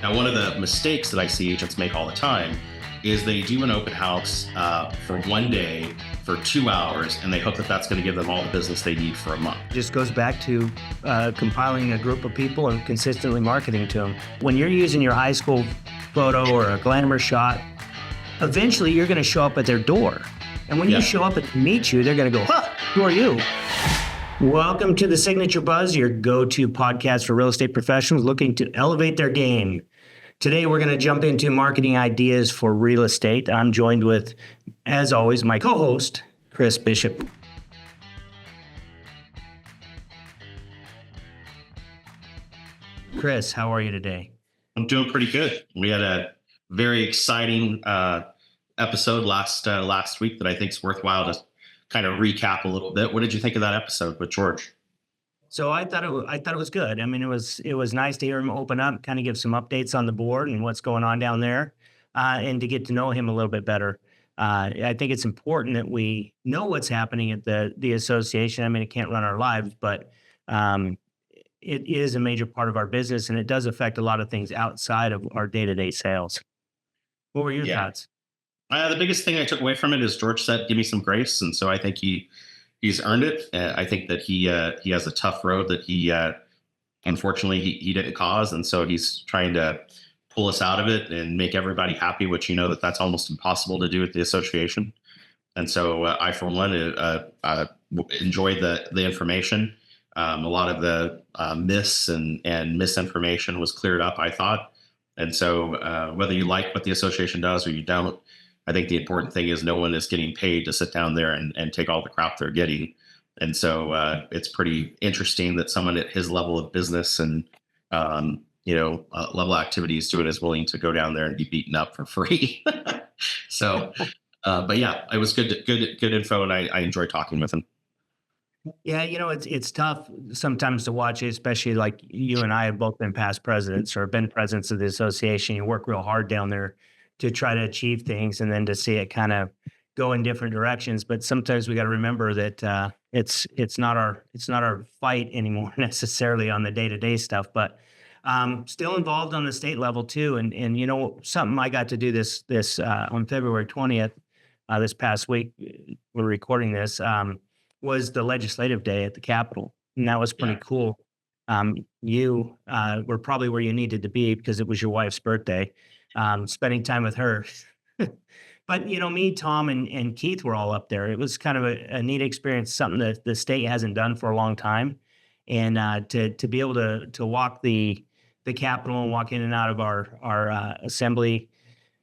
Now, one of the mistakes that I see agents make all the time is they do an open house for one day for 2 hours, and they hope that that's going to give them all the business they need for a month. Just goes back to compiling a group of people and consistently marketing to them. When you're using your high school photo or a glamour shot, eventually you're going to show up at their door. And when you show up and meet you, they're going to go, huh, who are you? Welcome to the Signature Buzz, your go-to podcast for real estate professionals looking to elevate their game. Today, we're going to jump into marketing ideas for real estate. I'm joined with, as always, my co-host, Chris Bishop. Chris, how are you today? I'm doing pretty good. We had a very exciting episode last week that I think is worthwhile to kind of recap a little bit. What did you think of that episode with George? So I thought it was good. I mean, it was nice to hear him open up, kind of give some updates on the board and what's going on down there, and to get to know him a little bit better. I think it's important that we know what's happening at the association. I mean, it can't run our lives, but it is a major part of our business, and it does affect a lot of things outside of our day-to-day sales. What were your thoughts? The biggest thing I took away from it is George said, "Give me some grace," and so I think he's earned it. I think that he has a tough road that he unfortunately he didn't cause, and so he's trying to pull us out of it and make everybody happy, which that's almost impossible to do at the association. And so I, for one, enjoyed the information. A lot of the myths and misinformation was cleared up, I thought. And so whether you like what the association does or you don't, I think the important thing is no one is getting paid to sit down there and take all the crap they're getting. And so it's pretty interesting that someone at his level of business and, level of activities to it is willing to go down there and be beaten up for free. So, but yeah, it was good info, and I enjoyed talking with him. Yeah, it's tough sometimes to watch, especially like you and I have both been past presidents or been presidents of the association. You work real hard down there to try to achieve things, and then to see it kind of go in different directions. But sometimes we got to remember that it's not our fight anymore necessarily on the day-to-day stuff, but still involved on the state level too. And something I got to do this on February 20th, this past week, we're recording this, was the legislative day at the Capitol. And that was pretty cool. You were probably where you needed to be because it was your wife's birthday, spending time with her. But, me, Tom, and Keith were all up there. It was kind of a neat experience, something that the state hasn't done for a long time. And to be able to walk the Capitol and walk in and out of our assembly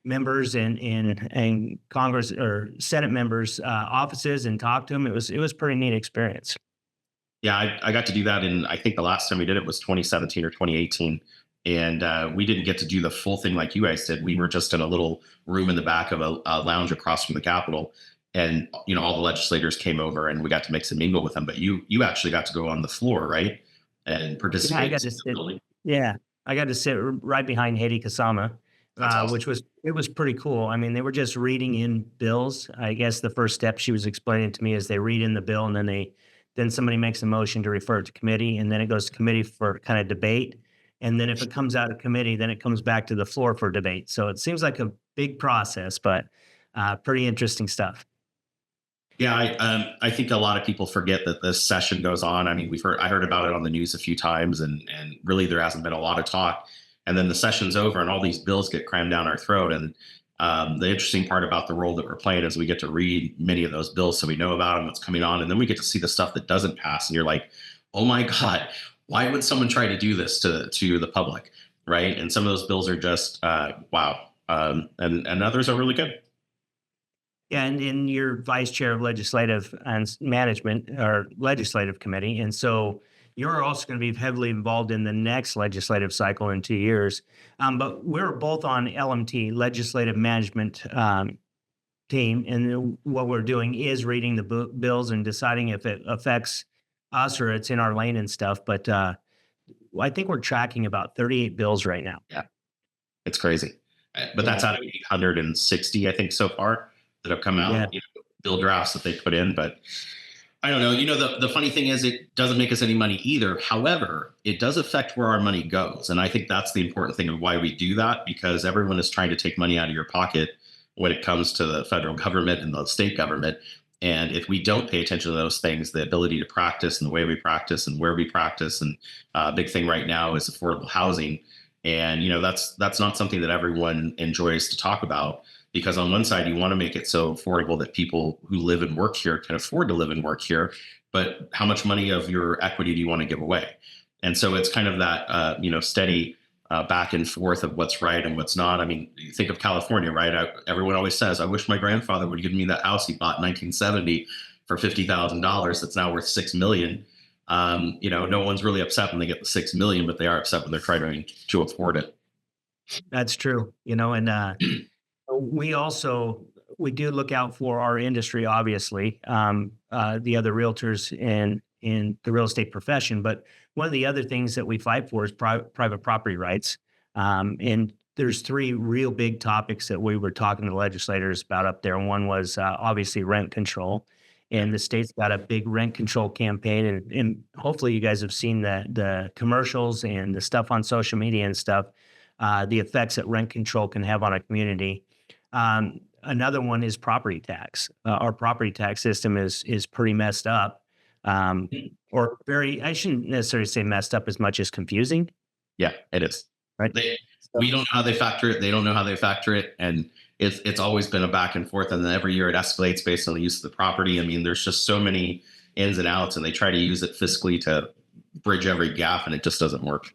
members and Congress or Senate members' offices and talk to them, it was pretty neat experience. Yeah, I got to do that, and I think the last time we did it was 2017 or 2018. And we didn't get to do the full thing like you guys did. We were just in a little room in the back of a lounge across from the Capitol. And, all the legislators came over and we got to mix and mingle with them. But you actually got to go on the floor, right? And participate. I got to sit right behind Haiti Kasama, awesome. It was pretty cool. I mean, they were just reading in bills. I guess the first step she was explaining to me is they read in the bill, and then somebody makes a motion to refer it to committee, and then it goes to committee for kind of debate. And then if it comes out of committee, then it comes back to the floor for debate. So it seems like a big process, but pretty interesting stuff. Yeah, I think a lot of people forget that this session goes on. I mean, I heard about it on the news a few times, and really there hasn't been a lot of talk. And then the session's over, and all these bills get crammed down our throat. And the interesting part about the role that we're playing is we get to read many of those bills, so we know about them, what's coming on, and then we get to see the stuff that doesn't pass. And you're like, oh my God, why would someone try to do this to the public, right? And some of those bills are just wow, and others are really good. Yeah, and you're vice chair of legislative and management or legislative committee, and so you're also going to be heavily involved in the next legislative cycle in 2 years. But we're both on LMT, legislative management team, and what we're doing is reading the bills and deciding if it affects us or it's in our lane and stuff. But I think we're tracking about 38 bills right now. Yeah, it's crazy. But that's out of 860, I think, so far that have come out, bill drafts that they put in. But I don't know. The funny thing is, it doesn't make us any money either. However, it does affect where our money goes. And I think that's the important thing of why we do that, because everyone is trying to take money out of your pocket when it comes to the federal government and the state government. And if we don't pay attention to those things, the ability to practice and the way we practice and where we practice, and big thing right now is affordable housing. And that's not something that everyone enjoys to talk about, because on one side you want to make it so affordable that people who live and work here can afford to live and work here, but how much money of your equity do you want to give away? And so it's kind of that steady back and forth of what's right and what's not. I mean, you think of California, right? Everyone always says, I wish my grandfather would give me that house he bought in 1970 for $50,000 that's now worth 6 million. No one's really upset when they get the 6 million, but they are upset when they're trying to afford it. That's true. And we do look out for our industry, obviously, the other realtors in the real estate profession. But one of the other things that we fight for is private property rights. And there's three real big topics that we were talking to legislators about up there. And one was obviously rent control. And the state's got a big rent control campaign, and hopefully you guys have seen the commercials and the stuff on social media and stuff, the effects that rent control can have on a community. Another one is property tax. Our property tax system is pretty messed up, or very. I shouldn't necessarily say messed up as much as confusing. Yeah, it is. Right. We don't know how they factor it. They don't know how they factor it. And it's always been a back and forth. And then every year it escalates based on the use of the property. I mean, there's just so many ins and outs, and they try to use it fiscally to bridge every gap, and it just doesn't work.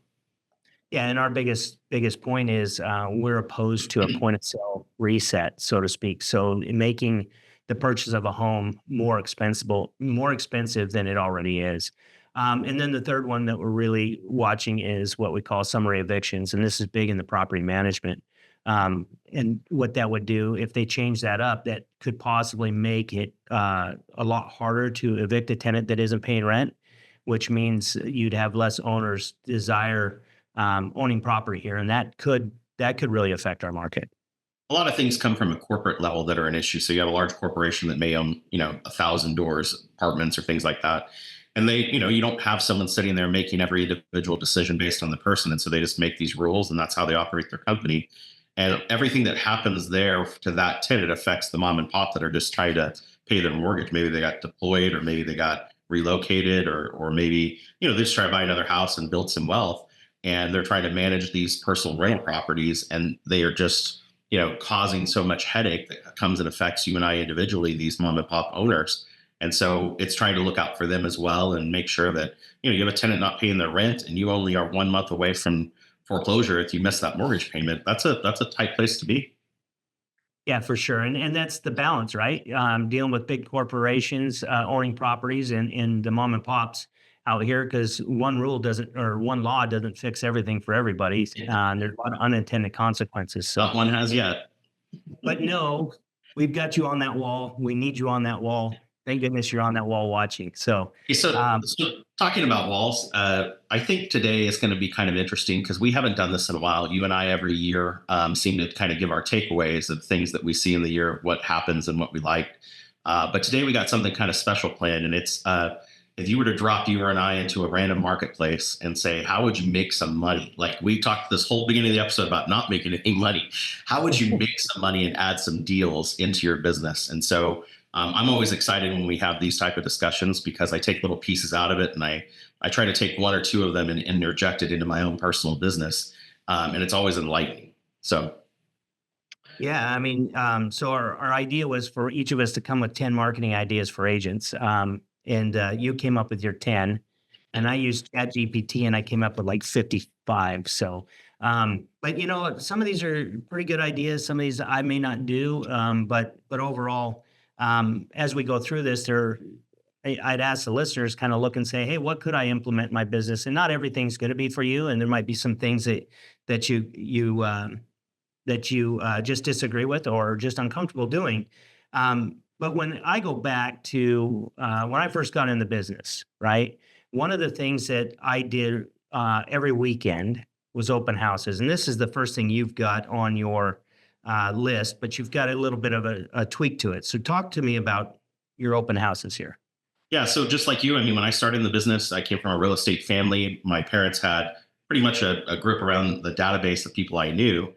Yeah, and our biggest point is we're opposed to a point of sale reset, so to speak. So making the purchase of a home more expensive than it already is. And then the third one that we're really watching is what we call summary evictions, and this is big in the property management. And what that would do if they change that up, that could possibly make it a lot harder to evict a tenant that isn't paying rent, which means you'd have less owners desire owning property here, and that could really affect our market. A lot of things come from a corporate level that are an issue. So you have a large corporation that may own, 1,000 doors, apartments, or things like that. And you don't have someone sitting there making every individual decision based on the person. And so they just make these rules, and that's how they operate their company. And everything that happens there to that tenant affects the mom and pop that are just trying to pay their mortgage. Maybe they got deployed, or maybe they got relocated, or maybe, they just try to buy another house and build some wealth. And they're trying to manage these personal rental properties, and they are just, causing so much headache that comes and affects you and I individually, these mom and pop owners. And so it's trying to look out for them as well, and make sure that, you have a tenant not paying their rent, and you only are 1 month away from foreclosure. If you miss that mortgage payment, that's a tight place to be. Yeah, for sure. And that's the balance, right? Dealing with big corporations, owning properties, and the mom and pops out here, because one law doesn't fix everything for everybody. And there's a lot of unintended consequences. So, Not one has yet. but no, we've got you on that wall. We need you on that wall. Thank goodness you're on that wall watching. So, Okay, so, um, so talking about walls, I think today is going to be kind of interesting, because we haven't done this in a while. You and I every year seem to kind of give our takeaways of things that we see in the year, what happens and what we like. But today we got something kind of special planned, and it's if you were to drop you and I into a random marketplace and say, how would you make some money? Like, we talked this whole beginning of the episode about not making any money. How would you make some money and add some deals into your business? And so I'm always excited when we have these type of discussions, because I take little pieces out of it, and I try to take one or two of them and interject it into my own personal business. And it's always enlightening. So yeah, I mean, so our idea was for each of us to come with 10 marketing ideas for agents. And you came up with your 10, and I used ChatGPT, and I came up with like 55. So, but some of these are pretty good ideas. Some of these I may not do, but overall, as we go through this, I'd ask the listeners kind of look and say, hey, what could I implement in my business? And not everything's going to be for you, and there might be some things that you just disagree with or just uncomfortable doing. But when I go back to when I first got in the business, right, one of the things that I did every weekend was open houses. And this is the first thing you've got on your list, but you've got a little bit of a tweak to it. So talk to me about your open houses here. Yeah. So just like you, I mean, when I started in the business, I came from a real estate family. My parents had pretty much a grip around the database of people I knew.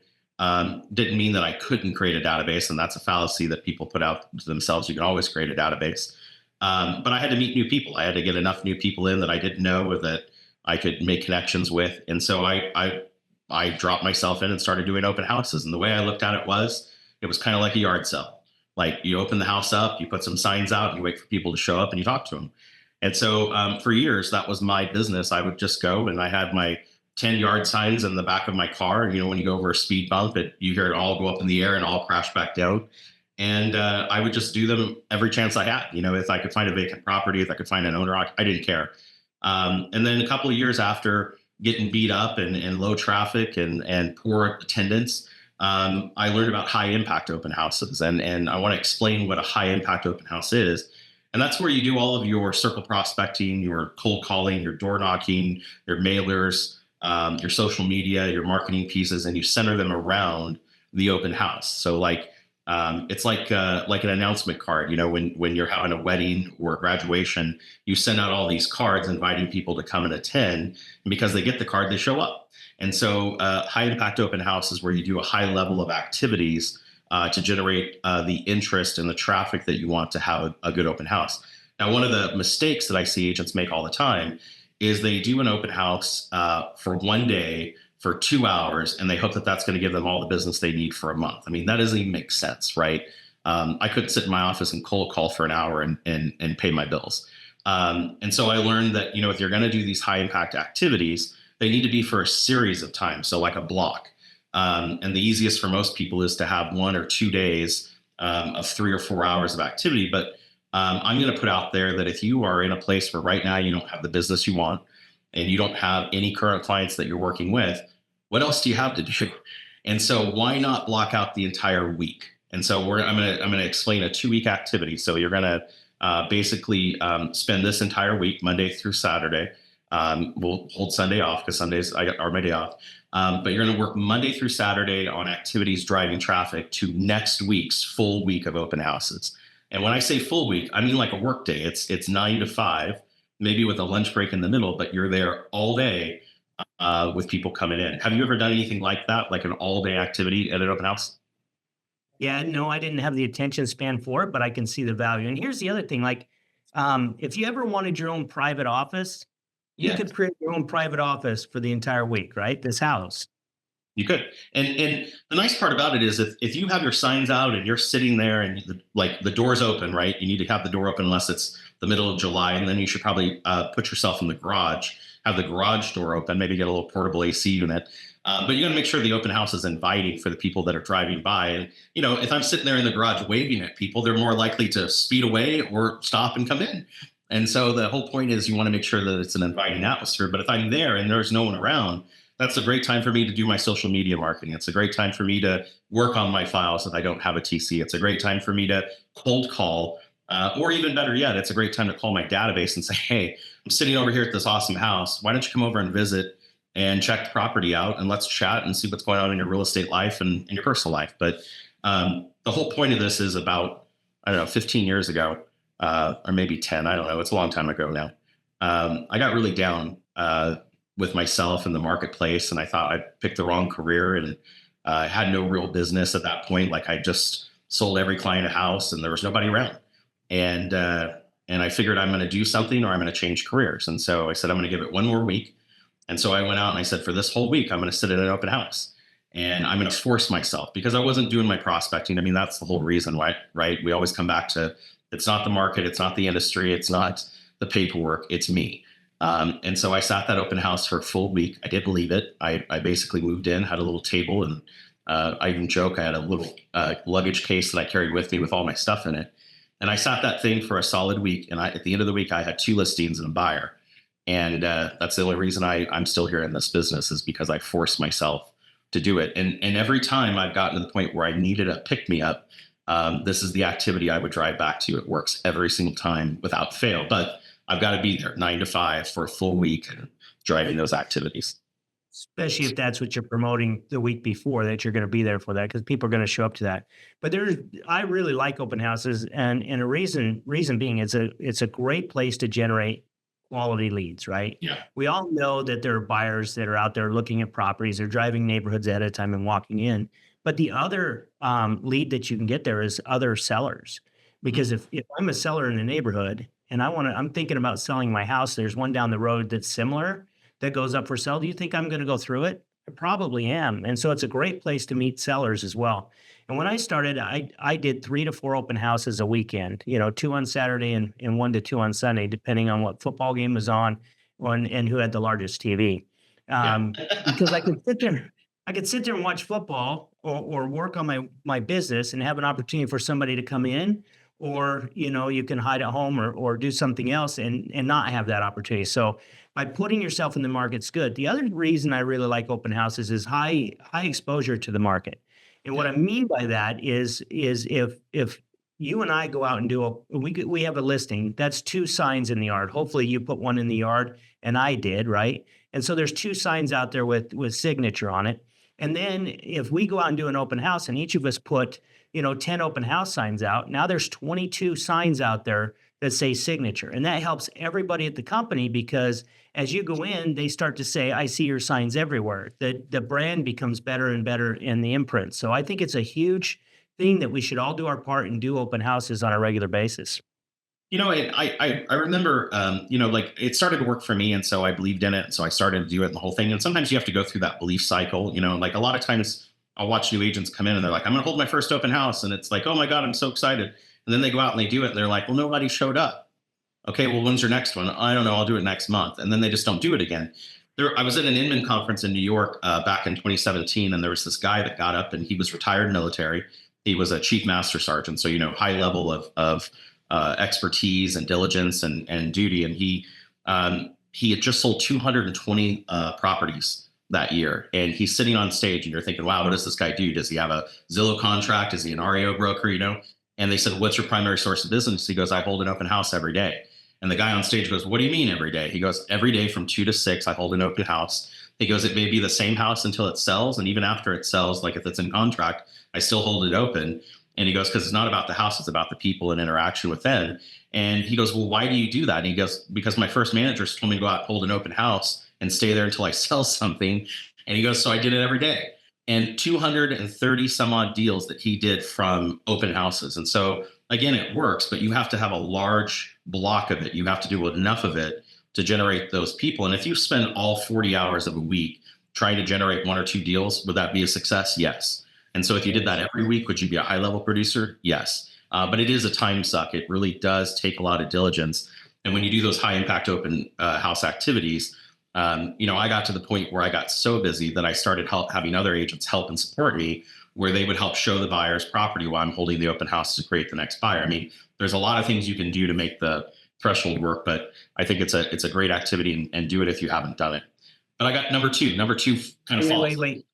Didn't mean that I couldn't create a database, and that's a fallacy that people put out to themselves. You can always create a database, but I had to meet new people. I had to get enough new people in that I didn't know or that I could make connections with, and so I dropped myself in and started doing open houses. And the way I looked at it was kind of like a yard sale. Like you open the house up, you put some signs out, and you wait for people to show up, and you talk to them. And so for years, that was my business. I would just go, and I had my 10-yard signs in the back of my car. And, when you go over a speed bump, you hear it all go up in the air and all crash back down. And I would just do them every chance I had. If I could find a vacant property, if I could find an owner, I didn't care. And then a couple of years after getting beat up and low traffic and poor attendance, I learned about high impact open houses. And I want to explain what a high impact open house is. And that's where you do all of your circle prospecting, your cold calling, your door knocking, your mailers, your social media, your marketing pieces, and you center them around the open house. So it's like an announcement card. When you're having a wedding or a graduation, you send out all these cards inviting people to come and attend. And because they get the card, they show up. And so, high impact open house is where you do a high level of activities to generate the interest and the traffic that you want to have a good open house. Now, one of the mistakes that I see agents make all the time is they do an open house for one day for 2 hours, and they hope that that's going to give them all the business they need for a month. I mean, that doesn't even make sense, right? I couldn't sit in my office and cold call for an hour and pay my bills. And so I learned that, if you're going to do these high impact activities, they need to be for a series of time. So like a block. And the easiest for most people is to have 1 or 2 days of 3 or 4 hours of activity. But I'm going to put out there that if you are in a place where right now you don't have the business you want and you don't have any current clients that you're working with, what else do you have to do? And so why not block out the entire week? And so I'm gonna explain a 2 week activity. So you're gonna basically spend this entire week, Monday through Saturday. We'll hold Sunday off because Sundays are my day off. But you're going to work Monday through Saturday on activities driving traffic to next week's full week of open houses. And when I say full week, I mean like a work day. It's 9 to 5, maybe with a lunch break in the middle, but you're there all day with people coming in. Have you ever done anything like that, like an all day activity at an open house? Yeah, no, I didn't have the attention span for it, but I can see the value. And here's the other thing, like, if you ever wanted your own private office, you Yeah. could create your own private office for the entire week, right? This house. You could. And the nice part about it is if you have your signs out and you're sitting there and the door's open, right? You need to have the door open unless it's the middle of July. And then you should probably put yourself in the garage, have the garage door open, maybe get a little portable AC unit. But you got to make sure the open house is inviting for the people that are driving by. And, if I'm sitting there in the garage waving at people, they're more likely to speed away or stop and come in. And so the whole point is you want to make sure that it's an inviting atmosphere. But if I'm there and there's no one around, that's a great time for me to do my social media marketing. It's a great time for me to work on my files if I don't have a TC. It's a great time for me to cold call, or even better yet, it's a great time to call my database and say, hey, I'm sitting over here at this awesome house. Why don't you come over and visit and check the property out and let's chat and see what's going on in your real estate life and in your personal life. But the whole point of this is about, I don't know, 15 years ago, or maybe 10, I don't know. It's a long time ago now. I got really down with myself in the marketplace, and I thought I picked the wrong career and had no real business at that point. Like I just sold every client a house, and there was nobody around. And I figured I'm going to do something or I'm going to change careers. And so I said I'm going to give it one more week. And so I went out and I said for this whole week I'm going to sit in an open house. And I'm going to force myself because I wasn't doing my prospecting. I mean, that's the whole reason why, right? We always come back to it's not the market, it's not the industry, it's not the paperwork, it's me. And so I sat that open house for a full week. I did believe it. I basically moved in, had a little table, and I even joke I had a little luggage case that I carried with me with all my stuff in it. And I sat that thing for a solid week. And at the end of the week, I had 2 listings and a buyer. And that's the only reason I'm still here in this business is because I forced myself to do it. And every time I've gotten to the point where I needed a pick me up, this is the activity I would drive back to. It works every single time without fail. But I've got to be there 9 to 5 for a full week driving those activities. especially if that's what you're promoting the week before, that you're going to be there for that, because people are going to show up to that. But I really like open houses, and a reason being, it's a great place to generate quality leads, right? Yeah. We all know that there are buyers that are out there looking at properties, they're driving neighborhoods ahead of time and walking in. But the other lead that you can get there is other sellers, Mhm. because if I'm a seller in a neighborhood and I'm thinking about selling my house, there's one down the road that's similar that goes up for sale. Do you think I'm going to go through it? I probably am. And so it's a great place to meet sellers as well. And when I started, I did 3 to 4 open houses a weekend, 2 on Saturday and 1 to 2 on Sunday, depending on what football game was on and who had the largest TV. Yeah. Because I could sit there and watch football or work on my business and have an opportunity for somebody to come in, or you can hide at home or do something else and not have that opportunity. So by putting yourself in the market's good. The other reason I really like open houses is high exposure to the market. And what Yeah. I mean by that is if you and I go out and we have a listing, that's 2 signs in the yard. Hopefully you put one in the yard, and I did, right? And so there's 2 signs out there with signature on it. And then if we go out and do an open house and each of us put, 10 open house signs out, now there's 22 signs out there that say signature. And that helps everybody at the company, because as you go in, they start to say, I see your signs everywhere. The brand becomes better and better in the imprint. So I think it's a huge thing that we should all do our part and do open houses on a regular basis. I remember, like it started to work for me, and so I believed in it, and so I started to do it and the whole thing. And sometimes you have to go through that belief cycle. Like a lot of times I'll watch new agents come in and they're like, "I'm going to hold my first open house," and it's like, "Oh my god, I'm so excited!" And then they go out and they do it, and they're like, "Well, nobody showed up." Okay, well, when's your next one? I don't know. I'll do it next month, and then they just don't do it again. I was at an Inman conference in New York back in 2017, and there was this guy that got up, and he was retired military. He was a chief master sergeant, so high level of expertise and diligence and duty. And he had just sold 220 properties that year, and he's sitting on stage, and you're thinking, wow, what does this guy do? Does he have a Zillow contract? Is he an REO broker? And they said, what's your primary source of business? He goes, I hold an open house every day. And the guy on stage goes, what do you mean every day? He goes, every day from 2 to 6, I hold an open house. He goes, it may be the same house until it sells. And even after it sells, like if it's in contract, I still hold it open. And he goes, because it's not about the house, it's about the people and interaction within. And he goes, well, why do you do that? And he goes, because my first managers told me to go out, hold an open house and stay there until I sell something. And he goes, so I did it every day. And 230 some odd deals that he did from open houses. And so again, it works, but you have to have a large block of it. You have to do enough of it to generate those people. And if you spend all 40 hours of a week trying to generate 1 or 2 deals, would that be a success? Yes. And so if you did that every week, would you be a high level producer? Yes. But it is a time suck. It really does take a lot of diligence. And when you do those high impact open house activities, I got to the point where I got so busy that I started having other agents help and support me, where they would help show the buyer's property while I'm holding the open house to create the next buyer. I mean, there's a lot of things you can do to make the threshold work, but I think it's a great activity, and do it if you haven't done it. But I got number two. Number two kind of Wait, falls. wait.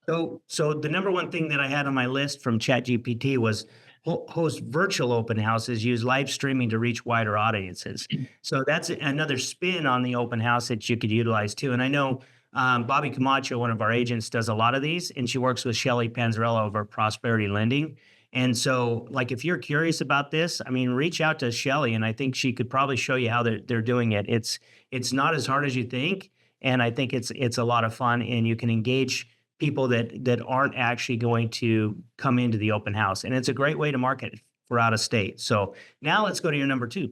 So the number one thing that I had on my list from ChatGPT was host virtual open houses, use live streaming to reach wider audiences. So that's another spin on the open house that you could utilize too. And I know Bobby Camacho, one of our agents, does a lot of these, and she works with Shelly Panzarella over Prosperity Lending. And so, like, if you're curious about this, I mean, reach out to Shelly, and I think she could probably show you how they're doing it. It's not as hard as you think, and I think it's a lot of fun, and you can engage people that aren't actually going to come into the open house, and it's a great way to market for out of state. So now let's go to your number 2.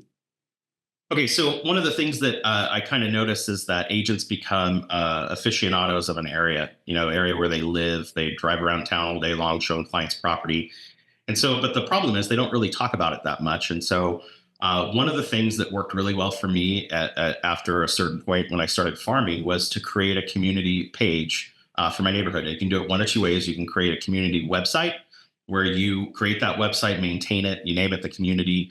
Okay, so one of the things that I kind of noticed is that agents become aficionados of an area, area where they live. They drive around town all day long, showing clients property. And so, but the problem is they don't really talk about it that much. And so, one of the things that worked really well for me after a certain point when I started farming was to create a community page for my neighborhood. You can do it 1 or 2 ways. You can create a community website where you create that website, maintain it, you name it the community.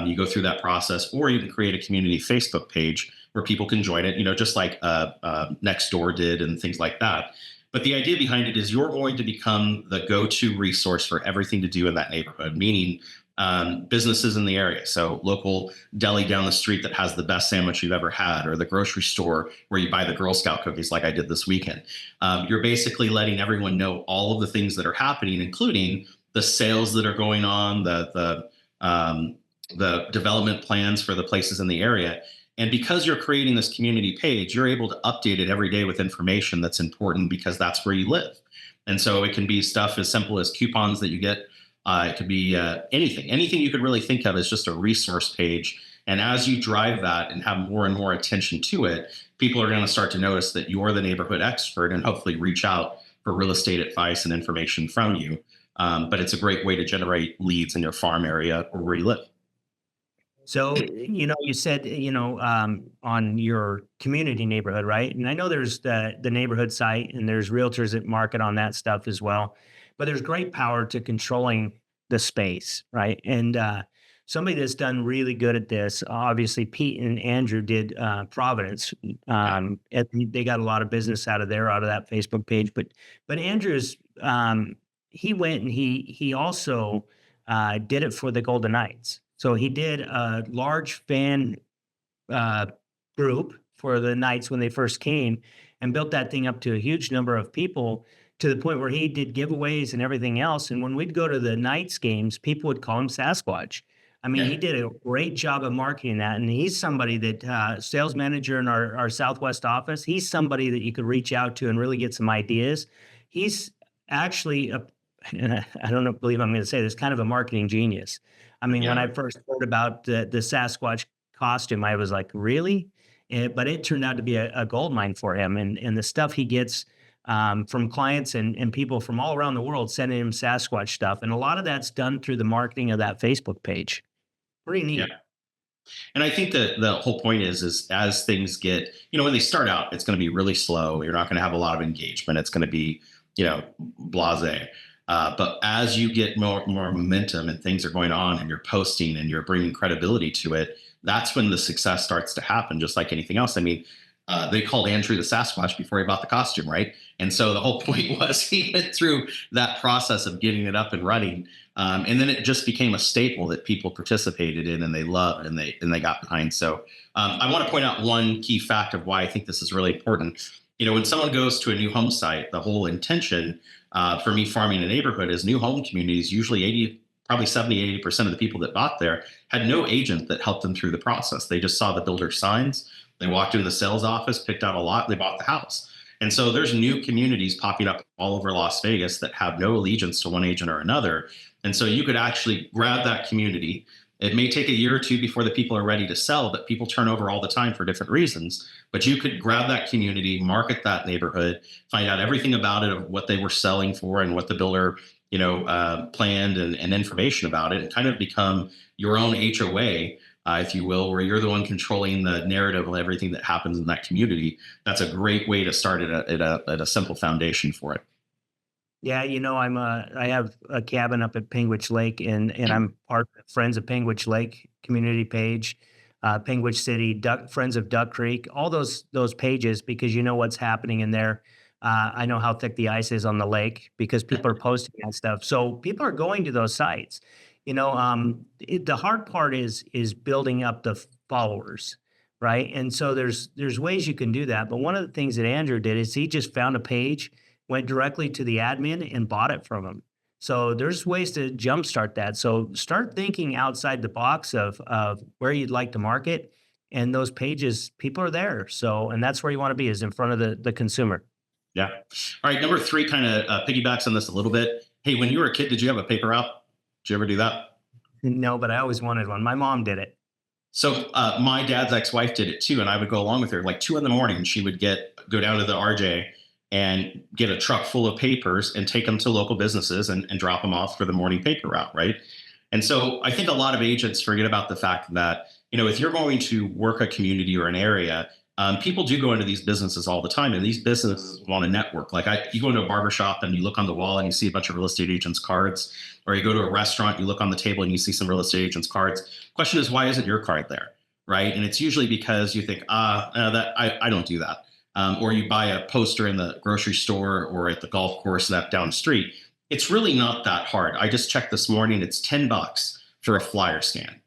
You go through that process, or you can create a community Facebook page where people can join it, just like Nextdoor did and things like that. But the idea behind it is you're going to become the go-to resource for everything to do in that neighborhood, meaning businesses in the area. So local deli down the street that has the best sandwich you've ever had, or the grocery store where you buy the Girl Scout cookies like I did this weekend. You're basically letting everyone know all of the things that are happening, including the sales that are going on, the development plans for the places in the area. And because you're creating this community page, you're able to update it every day with information that's important because that's where you live. And so it can be stuff as simple as coupons that you get. It could be anything you could really think of as just a resource page. And as you drive that and have more and more attention to it, people are going to start to notice that you're the neighborhood expert and hopefully reach out for real estate advice and information from you. But it's a great way to generate leads in your farm area or where you live. So, you said, on your community neighborhood, right? And I know there's the neighborhood site and there's realtors that market on that stuff as well. But there's great power to controlling the space, right? And somebody that's done really good at this, obviously, Pete and Andrew did Providence. They got a lot of business out of that Facebook page. But Andrew's, he went and he also did it for the Golden Knights. So he did a large fan uh, group for the Knights when they first came, and built that thing up to a huge number of people, to the point where he did giveaways and everything else. And when we'd go to the Knights games, people would call him Sasquatch. I mean, he Yeah. did a great job of marketing that. And he's somebody that, sales manager in our Southwest office, he's somebody that you could reach out to and really get some ideas. He's actually and I don't know, believe I'm going to say this, kind of a marketing genius. I mean, when Yeah. I first heard about the Sasquatch costume, I was like, really? But it turned out to be a gold mine for him. And the stuff he gets from clients and people from all around the world sending him Sasquatch stuff. And a lot of that's done through the marketing of that Facebook page. Pretty Yeah. neat. And I think that the whole point is as things get, when they start out, it's going to be really slow. You're not going to have a lot of engagement. It's going to be, blase. But as you get more momentum and things are going on and you're posting and you're bringing credibility to it, that's when the success starts to happen, just like anything else. I mean, they called Andrew the Sasquatch before he bought the costume, right? And so the whole point was he went through that process of getting it up and running, and then it just became a staple that people participated in and they loved and they got behind. So I want to point out one key fact of why I think this is really important. When someone goes to a new home site, the whole intention for me farming a neighborhood is new home communities. Usually 80, probably 70, 80% of the people that bought there had no agent that helped them through the process. They just saw the builder signs. They walked into the sales office, picked out a lot, they bought the house. And so there's new communities popping up all over Las Vegas that have no allegiance to one agent or another. And so you could actually grab that community. It may take a year or two before the people are ready to sell, but people turn over all the time for different reasons. But you could grab that community, market that neighborhood, find out everything about it, of what they were selling for and what the builder, planned, and information about it, and kind of become your own HOA, if you will, where you're the one controlling the narrative of everything that happens in that community. That's a great way to start at a simple foundation for it. Yeah, I have a cabin up at Penguich Lake, and I'm part of Friends of Penguich Lake community page, Penguich City, Friends of Duck Creek, all those pages, because you know what's happening in there. I know how thick the ice is on the lake because people are posting that stuff. So people are going to those sites. The hard part is building up the followers, right? And so there's ways you can do that. But one of the things that Andrew did is he just found a page, went directly to the admin and bought it from him. So there's ways to jumpstart that. So start thinking outside the box of where you'd like to market, and those pages, people are there. So, and that's where you want to be, is in front of the consumer. Yeah. All right. Number three kind of piggybacks on this a little bit. Hey, when you were a kid, did you have a paper route? Did you ever do that? No, but I always wanted one. My mom did it. So my dad's ex-wife did it too, and I would go along with her. Like 2 a.m, she would go down to the RJ and get a truck full of papers and take them to local businesses and drop them off for the morning paper route, right? And so I think a lot of agents forget about the fact that, if you're going to work a community or an area, people do go into these businesses all the time, and these businesses want to network. Like you go into a barber shop and you look on the wall and you see a bunch of real estate agents' cards, or you go to a restaurant, you look on the table and you see some real estate agents' cards. Question is, why isn't your card there, right? And it's usually because you think, that I don't do that. Or you buy a poster in the grocery store or at the golf course that down the street. It's really not that hard. I just checked this morning. It's $10 for a flyer stand,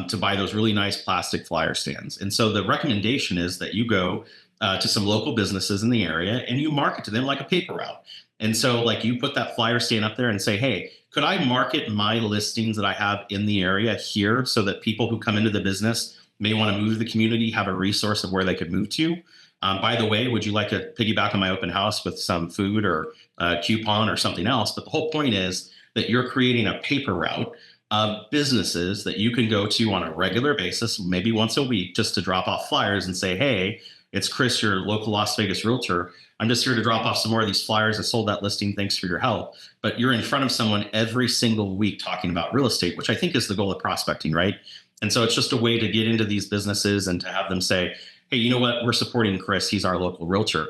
to buy those really nice plastic flyer stands. And so the recommendation is that you go to some local businesses in the area and you market to them like a paper route. And so, like, you put that flyer stand up there and say, hey, could I market my listings that I have in the area here so that people who come into the business may want to move to the community have a resource of where they could move to? By the way, would you like to piggyback on my open house with some food or a coupon or something else? But the whole point is that you're creating a paper route of businesses that you can go to on a regular basis, maybe once a week, just to drop off flyers and say, hey, it's Chris, your local Las Vegas realtor. I'm just here to drop off some more of these flyers. I sold that listing. Thanks for your help. But you're in front of someone every single week talking about real estate, which I think is the goal of prospecting, right? And so it's just a way to get into these businesses and to have them say, hey, you know what? We're supporting Chris. He's our local realtor.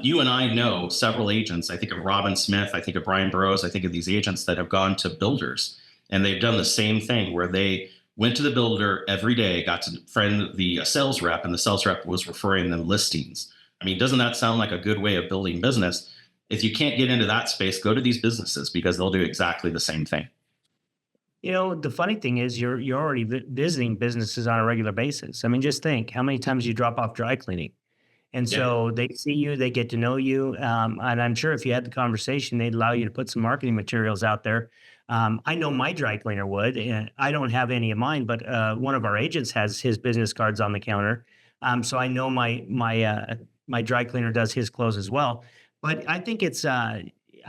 You and I know several agents. I think of Robin Smith. I think of Brian Burrows. I think of these agents that have gone to builders and they've done the same thing where they went to the builder every day, got to friend the sales rep, and the sales rep was referring them listings. I mean, doesn't that sound like a good way of building business? If you can't get into that space, go to these businesses because they'll do exactly the same thing. The funny thing is you're already visiting businesses on a regular basis. I mean, just think how many times you drop off dry cleaning. And Yeah. so they see you, they get to know you, and I'm sure if you had the conversation, they'd allow you to put some marketing materials out there. I know my dry cleaner would, and I don't have any of mine, but one of our agents has his business cards on the counter, so I know my dry cleaner does his clothes as well. But I think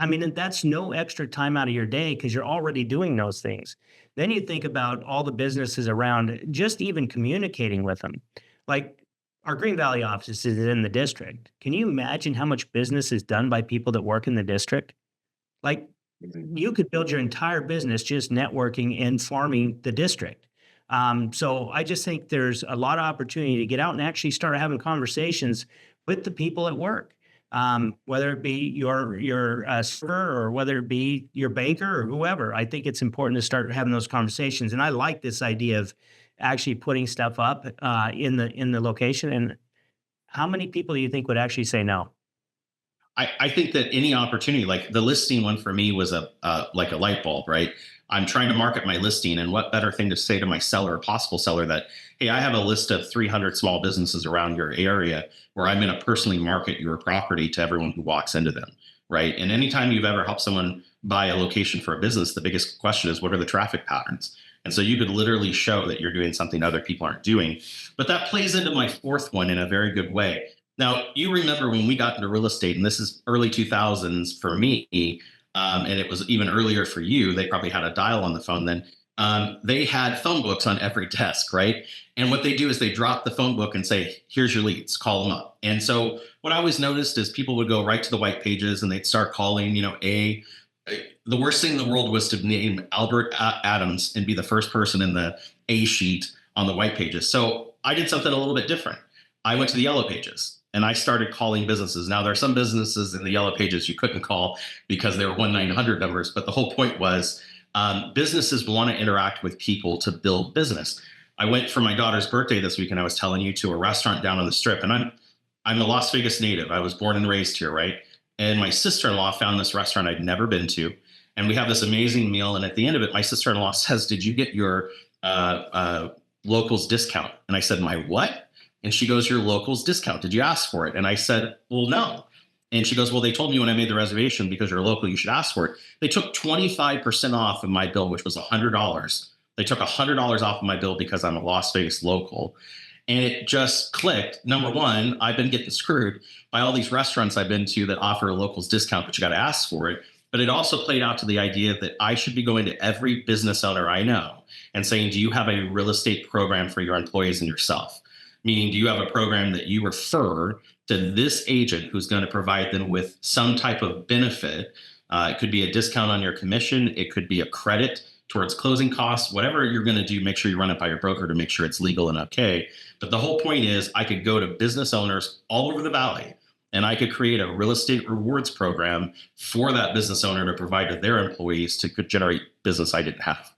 I mean, and that's no extra time out of your day because you're already doing those things. Then you think about all the businesses around, just even communicating with them, like our Green Valley office is in the district. Can you imagine how much business is done by people that work in the district? Like, you could build your entire business just networking and farming the district. So I just think there's a lot of opportunity to get out and actually start having conversations with the people at work, whether it be your server or whether it be your banker or whoever. I think it's important to start having those conversations. And I like this idea of actually putting stuff up in the location. And how many people do you think would actually say no? I think that any opportunity, like the listing one for me was a like a light bulb, right? I'm trying to market my listing, and what better thing to say to my seller, or possible seller, that hey, I have a list of 300 small businesses around your area where I'm going to personally market your property to everyone who walks into them, right? And anytime you've ever helped someone buy a location for a business, the biggest question is what are the traffic patterns? And so you could literally show that you're doing something other people aren't doing. But that plays into my fourth one in a very good way. Now, you remember when we got into real estate, and this is early 2000s for me, and it was even earlier for you. They probably had a dial on the phone then. They had phone books on every desk, right? And what they do is they drop the phone book and say, here's your leads, call them up. And so what I always noticed is people would go right to the white pages and they'd start calling, the worst thing in the world was to name Albert Adams and be the first person in the A sheet on the white pages. So I did something a little bit different. I went to the yellow pages and I started calling businesses. Now, there are some businesses in the yellow pages you couldn't call because they were 1-900 numbers. But the whole point was businesses want to interact with people to build business. I went for my daughter's birthday this week, and I was telling you, to a restaurant down on the strip. And I'm a Las Vegas native. I was born and raised here, right? And my sister-in-law found this restaurant I'd never been to. And we have this amazing meal. And at the end of it, my sister-in-law says, did you get your locals discount? And I said, my what? And she goes, your locals discount. Did you ask for it? And I said, well, no. And she goes, well, they told me when I made the reservation, because you're local, you should ask for it. They took 25% off of my bill, which was $100. They took $100 off of my bill because I'm a Las Vegas local. And it just clicked. Number one, I've been getting screwed by all these restaurants I've been to that offer a locals discount, but you got to ask for it. But it also played out to the idea that I should be going to every business owner I know and saying, do you have a real estate program for your employees and yourself? Meaning, do you have a program that you refer to this agent who's going to provide them with some type of benefit? It could be a discount on your commission. It could be a credit towards closing costs. Whatever you're going to do, make sure you run it by your broker to make sure it's legal and okay. But the whole point is I could go to business owners all over the valley and I could create a real estate rewards program for that business owner to provide to their employees to generate business I didn't have.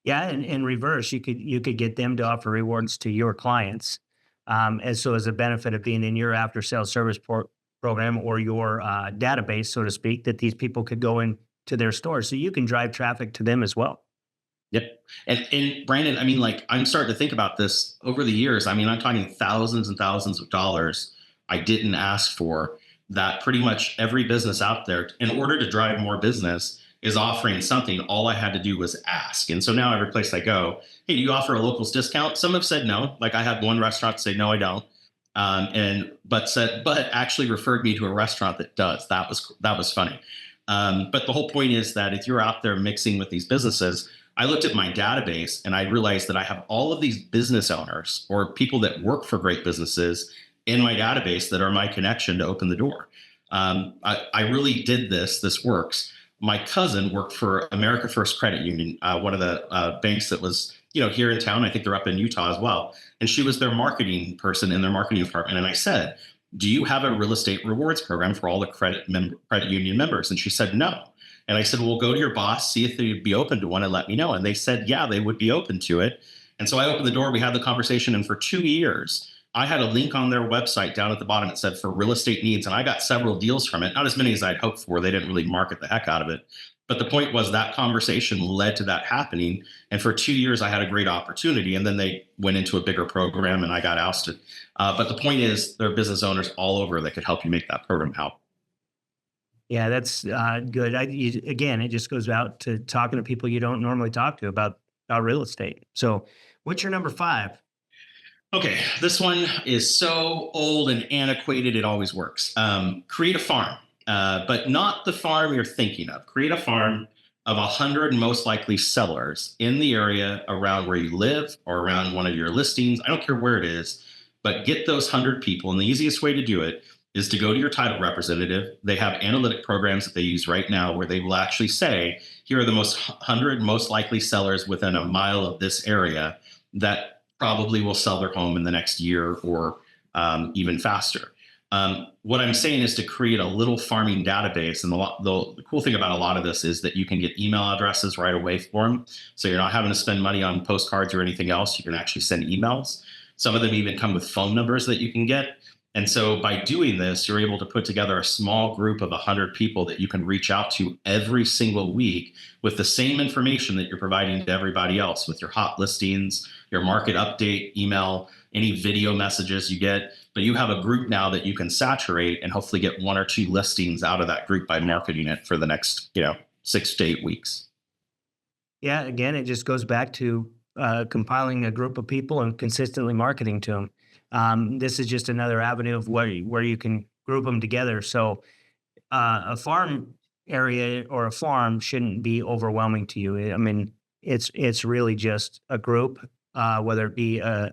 Yeah, and in reverse, you could get them to offer rewards to your clients, as a benefit of being in your after sales service program or your database, so to speak, that these people could go into their store, so you can drive traffic to them as well. Yep. And Brandon, I mean, like I'm starting to think about this over the years. I mean, I'm talking thousands and thousands of dollars I didn't ask for that pretty much every business out there, in order to drive more business, is offering something. All I had to do was ask. And so now every place I go, hey, do you offer a locals discount? Some have said no. Like I had one restaurant say, no, I don't. And but actually referred me to a restaurant that does. That was funny. But the whole point is that if you're out there mixing with these businesses, I looked at my database and I realized that I have all of these business owners or people that work for great businesses in my database that are my connection to open the door. I really did this. This works. My cousin worked for America First Credit Union, one of the banks that was, here in town. I think they're up in Utah as well. And she was their marketing person in their marketing department. And I said, do you have a real estate rewards program for all the credit union members? And she said, no. And I said, well, go to your boss, see if they'd be open to one and let me know. And they said, yeah, they would be open to it. And so I opened the door, we had the conversation. And for 2 years, I had a link on their website down at the bottom that said for real estate needs. And I got several deals from it, not as many as I'd hoped for. They didn't really market the heck out of it. But the point was that conversation led to that happening. And for 2 years, I had a great opportunity. And then they went into a bigger program and I got ousted. But the point is, there are business owners all over that could help you make that program help. Yeah, that's good. Again, it just goes out to talking to people you don't normally talk to about real estate. So, what's your number five? Okay, this one is so old and antiquated, it always works. Create a farm, but not the farm you're thinking of. Create a farm of 100 most likely sellers in the area around where you live or around one of your listings. I don't care where it is, but get those 100 people. And the easiest way to do it is to go to your title representative. They have analytic programs that they use right now where they will actually say, here are the 100 most likely sellers within a mile of this area that probably will sell their home in the next year or even faster. What I'm saying is to create a little farming database. And the cool thing about a lot of this is that you can get email addresses right away for them. So you're not having to spend money on postcards or anything else. You can actually send emails. Some of them even come with phone numbers that you can get. And so by doing this, you're able to put together a small group of 100 people that you can reach out to every single week with the same information that you're providing to everybody else with your hot listings, your market update, email, any video messages you get. But you have a group now that you can saturate and hopefully get one or two listings out of that group by marketing it for the next, 6 to 8 weeks. Yeah, again, it just goes back to compiling a group of people and consistently marketing to them. This is just another avenue of where you can group them together. So a farm area or a farm shouldn't be overwhelming to you. I mean, it's really just a group, whether it be a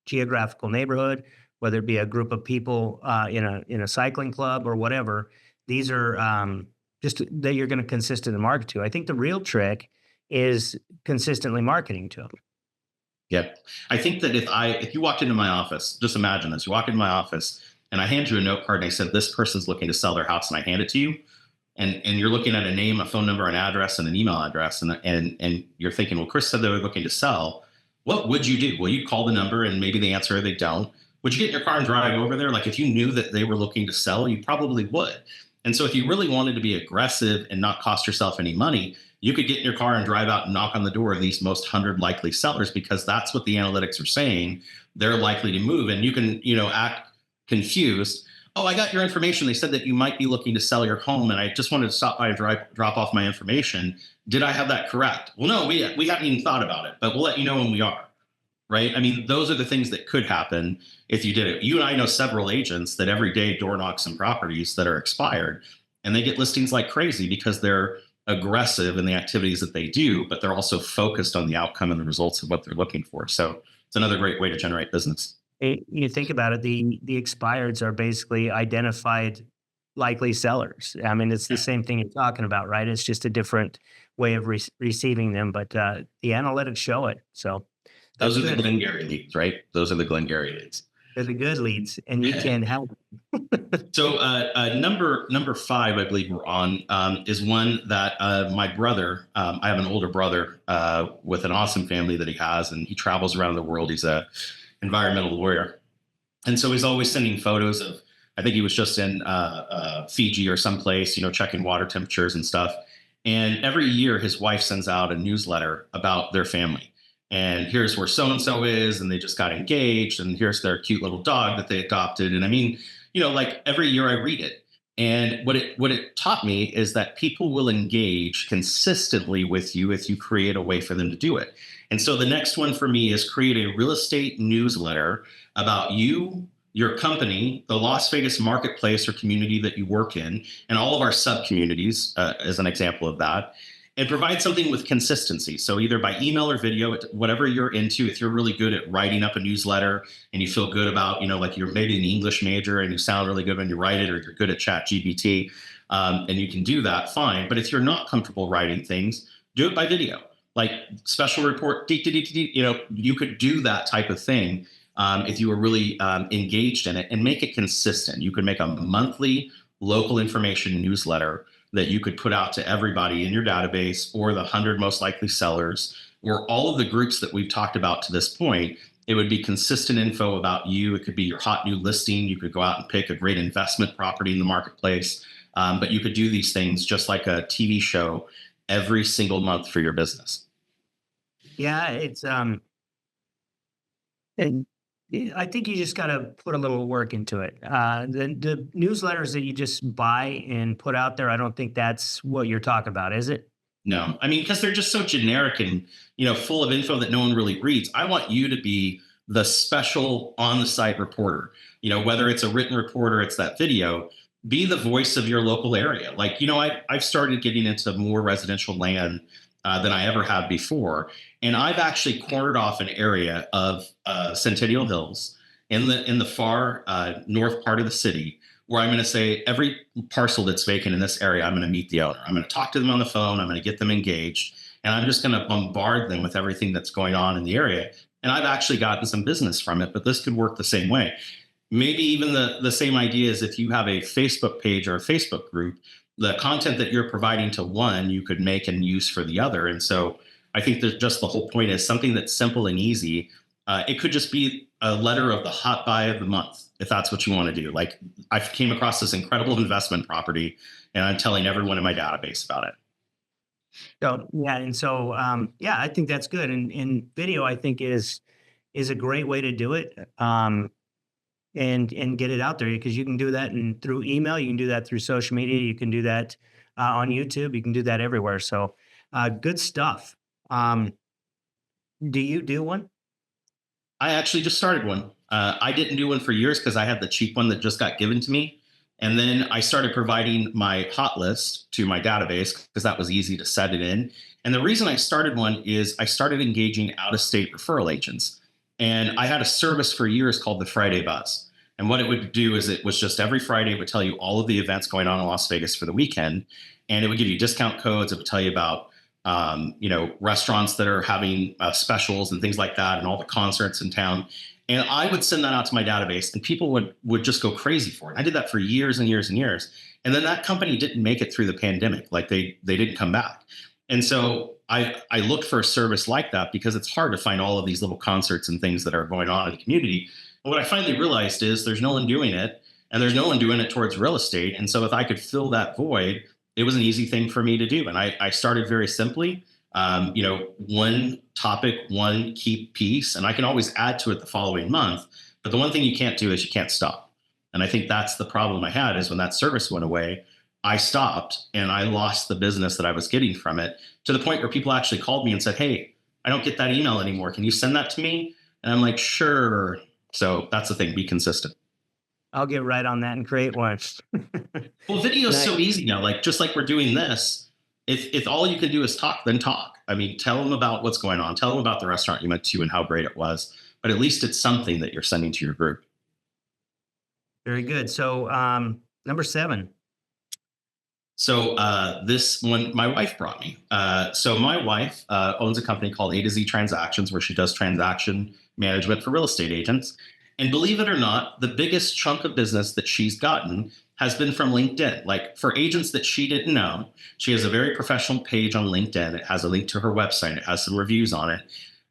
geographical neighborhood, whether it be a group of people in a cycling club or whatever. These are just that you're going to consistently market to. I think the real trick is consistently marketing to them. Yep. I think that if you walked into my office, just imagine this, you walk into my office and I hand you a note card and I said, this person's looking to sell their house, and I hand it to you. And you're looking at a name, a phone number, an address, and an email address. And you're thinking, well, Chris said they were looking to sell. What would you do? Well, you'd call the number and maybe they answer or they don't. Would you get in your car and drive over there? Like if you knew that they were looking to sell, you probably would. And so if you really wanted to be aggressive and not cost yourself any money, you could get in your car and drive out and knock on the door of these most 100 likely sellers, because that's what the analytics are saying. They're likely to move. And you can, act confused. Oh, I got your information. They said that you might be looking to sell your home, and I just wanted to stop by and drop off my information. Did I have that correct? Well, no, we haven't even thought about it, but we'll let you know when we are. Right? I mean, those are the things that could happen if you did it. You and I know several agents that every day door knock some properties that are expired, and they get listings like crazy because they're aggressive in the activities that they do, but they're also focused on the outcome and the results of what they're looking for. So it's another great way to generate business. You think about it, the expireds are basically identified likely sellers. I mean, it's the same thing you're talking about, right? It's just a different way of receiving them, but the analytics show it. So that's Those are the good. Glengarry leads, right? Those are the Glengarry leads. They're the good leads, and you can help. So number five, I believe we're on, is one that my brother. I have an older brother with an awesome family that he has, and he travels around the world. He's a environmental lawyer, and so he's always sending photos of. I think he was just in Fiji or someplace, checking water temperatures and stuff. And every year, his wife sends out a newsletter about their family. And here's where so and so is, and they just got engaged, and here's their cute little dog that they adopted. And I mean, like every year I read it. And what it taught me is that people will engage consistently with you if you create a way for them to do it. And so the next one for me is create a real estate newsletter about you, your company, the Las Vegas marketplace or community that you work in, and all of our sub communities, as an example of that, and provide something with consistency. So either by email or video, whatever you're into. If you're really good at writing up a newsletter and you feel good about, like you're maybe an English major and you sound really good when you write it, or you're good at chat GPT, and you can do that, fine. But if you're not comfortable writing things, do it by video, like special report, you could do that type of thing. If you were really engaged in it, and make it consistent. You could make a monthly local information newsletter that you could put out to everybody in your database, or the 100 most likely sellers, or all of the groups that we've talked about to this point. It would be consistent info about you. It could be your hot new listing. You could go out and pick a great investment property in the marketplace. But you could do these things just like a TV show every single month for your business. Yeah, and I think you just got to put a little work into it. The newsletters that you just buy and put out there, I don't think that's what you're talking about, is it? No, I mean, because they're just so generic and, full of info that no one really reads. I want you to be the special on the site reporter, whether it's a written report or it's that video. Be the voice of your local area. Like, I've started getting into more residential land than I ever have before. And I've actually cornered off an area of Centennial Hills in the far north part of the city, where I'm going to say every parcel that's vacant in this area, I'm going to meet the owner. I'm going to talk to them on the phone. I'm going to get them engaged, and I'm just going to bombard them with everything that's going on in the area. And I've actually gotten some business from it, but this could work the same way. Maybe even the same idea is if you have a Facebook page or a Facebook group, the content that you're providing to one, you could make and use for the other. And so I think that just the whole point is something that's simple and easy. It could just be a letter of the hot buy of the month, if that's what you want to do. Like, I came across this incredible investment property, and I'm telling everyone in my database about it. So yeah, and so yeah, I think that's good. And video, I think is a great way to do it. And get it out there, because you can do that and through email, you can do that through social media, you can do that on YouTube, you can do that everywhere. So good stuff. Um, do you do one? I actually just started one. I didn't do one for years because I had the cheap one that just got given to me. And then I started providing my hot list to my database because that was easy to set it in. And the reason I started one is I started engaging out of state referral agents. And I had a service for years called the Friday Buzz. And what it would do is it was just every Friday, it would tell you all of the events going on in Las Vegas for the weekend. And it would give you discount codes. It would tell you about, restaurants that are having specials and things like that, and all the concerts in town. And I would send that out to my database, and people would just go crazy for it. I did that for years and years and years. And then that company didn't make it through the pandemic. Like, they didn't come back. And so I looked for a service like that because it's hard to find all of these little concerts and things that are going on in the community. But what I finally realized is there's no one doing it, and there's no one doing it towards real estate. And so if I could fill that void, it was an easy thing for me to do. And I started very simply, one topic, one key piece, and I can always add to it the following month. But the one thing you can't do is you can't stop. And I think that's the problem I had, is when that service went away, I stopped and I lost the business that I was getting from it, to the point where people actually called me and said, "Hey, I don't get that email anymore. Can you send that to me?" And I'm like, "Sure." So that's the thing. Be consistent. I'll get right on that and create one. Well, video is Nice. so easy now. Like, just like we're doing this, if all you can do is talk, then talk. I mean, tell them about what's going on. Tell them about the restaurant you went to and how great it was. But at least it's something that you're sending to your group. Very good. So number 7. So this one, my wife brought me. So my wife owns a company called A to Z Transactions, where she does transaction management for real estate agents. And believe it or not, the biggest chunk of business that she's gotten has been from LinkedIn. Like, for agents that she didn't know, she has a very professional page on LinkedIn. It has a link to her website. It has some reviews on it.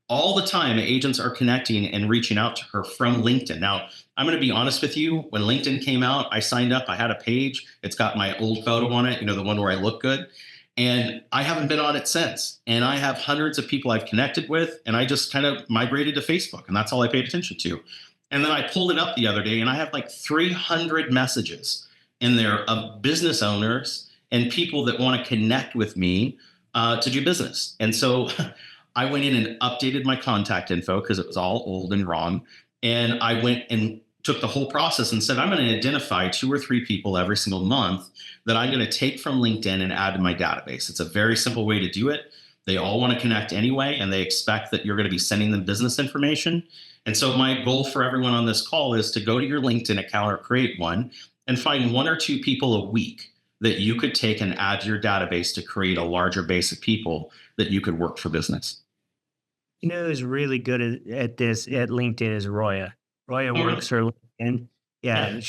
All the time, agents are connecting and reaching out to her from LinkedIn. Now, I'm going to be honest with you. When LinkedIn came out, I signed up. I had a page. It's got my old photo on it, the one where I look good. And I haven't been on it since. And I have hundreds of people I've connected with, and I just kind of migrated to Facebook, and that's all I paid attention to. And then I pulled it up the other day, and I have like 300 messages in there of business owners and people that want to connect with me to do business. And so I went in and updated my contact info because it was all old and wrong. And I went and took the whole process and said, I'm going to identify 2 or 3 people every single month that I'm going to take from LinkedIn and add to my database. It's a very simple way to do it. They all want to connect anyway, and they expect that you're going to be sending them business information. And so, my goal for everyone on this call is to go to your LinkedIn account or create one and find 1 or 2 people a week that you could take and add to your database to create a larger base of people that you could work for business. You know who's really good at this at LinkedIn is Roya. Roya Oh, really? works her LinkedIn. Yeah. Yeah,